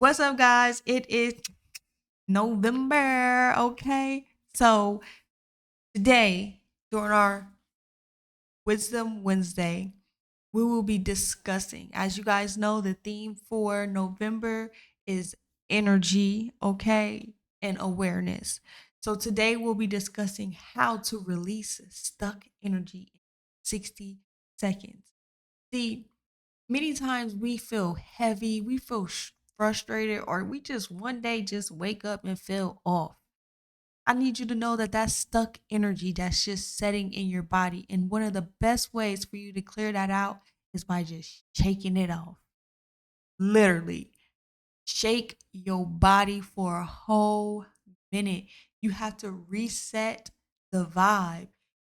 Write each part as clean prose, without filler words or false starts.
What's up, guys? It is November, okay? So, today, during our Wisdom Wednesday, we will be discussing, as you guys know, the theme for November is energy, okay? And awareness. So, today we'll be discussing how to release stuck energy in 60 seconds. See, many times we feel heavy, we feel frustrated, or we just one day just wake up and feel off. I need you to know that that's stuck energy that's just setting in your body. And one of the best ways for you to clear that out is by just shaking it off. Literally, shake your body for a whole minute. You have to reset the vibe.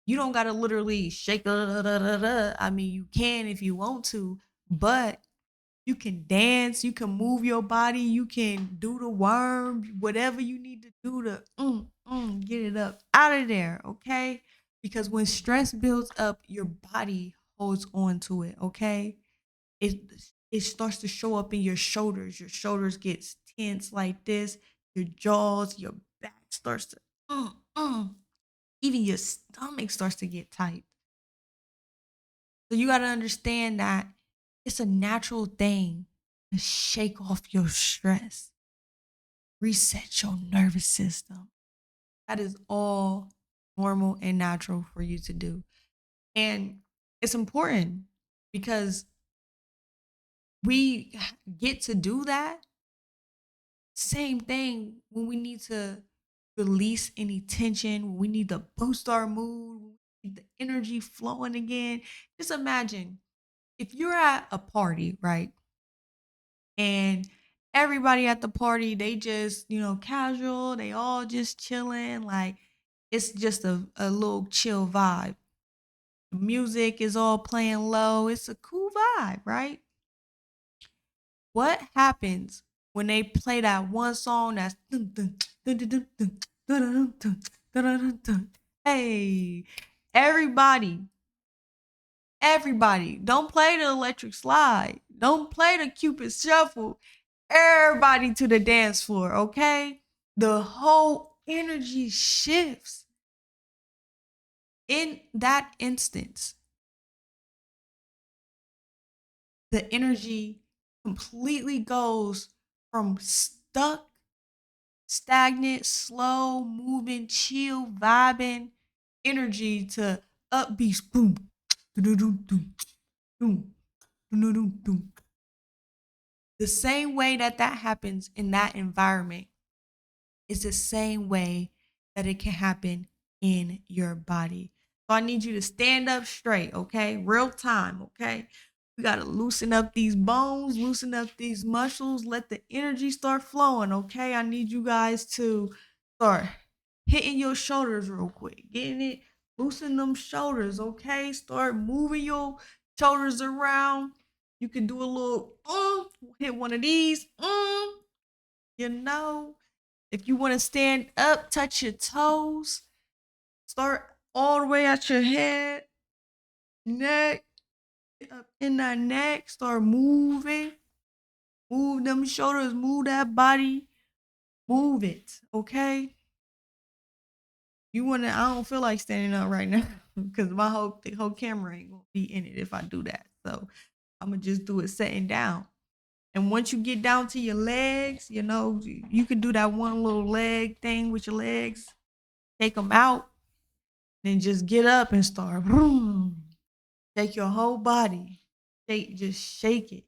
You don't got to literally shake. I mean, you can if you want to, but you can dance, you can move your body, you can do the worm, whatever you need to do to get it up out of there, okay? Because when stress builds up, your body holds on to it, okay? It it starts to show up in your shoulders. Your shoulders gets tense like this, your jaws, your back starts to mm, mm. Even your stomach starts to get tight. So you got to understand that it's a natural thing to shake off your stress, reset your nervous system. That is all normal and natural for you to do. And it's important because we get to do that. Same thing when we need to release any tension, when we need to boost our mood, when we need the energy flowing again. Just imagine if you're at a party, right? And everybody at the party, they just, casual, they all just chilling. Like it's just a little chill vibe. The music is all playing low. It's a cool vibe, right? What happens when they play that one song that's dun, dun, dun, dun, dun, dun, dun, dun, dun, dun, dun, dun, dun. Hey, everybody, everybody, don't play the electric slide. Don't play the Cupid shuffle. Everybody to the dance floor, okay? The whole energy shifts in that instance. The energy completely goes from stuck, stagnant, slow moving, chill, vibing energy to upbeat, boom, boom, boom, boom, boom, boom. The same way that happens in that environment is the same way that it can happen in your body. So I need you to stand up straight, okay? Real time, okay? We got to loosen up these bones, loosen up these muscles, let the energy start flowing, okay? I need you guys to start hitting your shoulders real quick, getting it, loosen them shoulders, okay? Start moving your shoulders around. You can do a little, hit one of these, you know, if you want to stand up, touch your toes. Start all the way at your head, neck, up in that neck. Start moving. Move them shoulders, move that body. Move it, okay? You want to, I don't feel like standing up right now because the whole camera ain't going to be in it if I do that. So I'm going to just do it sitting down. And once you get down to your legs, you can do that one little leg thing with your legs. Take them out. Then just get up and start. Boom. Shake your whole body. Just shake it.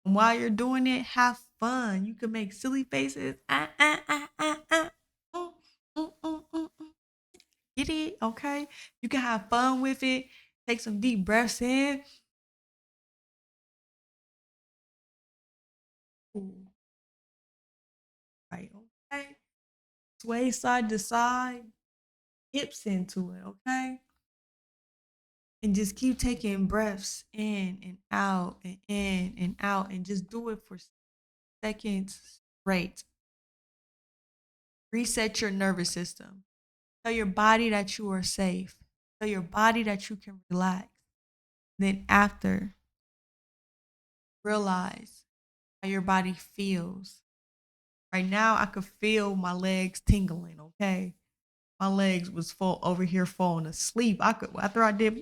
And while you're doing it, have fun. You can make silly faces. Mm, mm. Get it? Okay. You can have fun with it. Take some deep breaths in. Ooh, right. Okay. Sway side to side. Hips into it. Okay. And just keep taking breaths in and out and in and out and just do it for seconds straight. Reset your nervous system. Tell your body that you are safe. Tell your body that you can relax. Then after, realize how your body feels. Right now, I could feel my legs tingling. Okay, my legs was full over here falling asleep. I could after I did,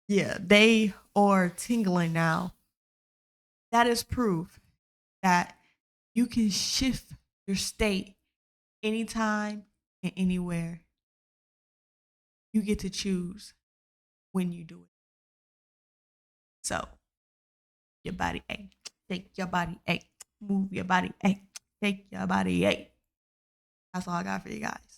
yeah, they are tingling now. That is proof that you can shift your state anytime and anywhere. You get to choose when you do it. So your body, hey, shake your body, hey, move your body, hey, shake your body, hey. That's all I got for you guys.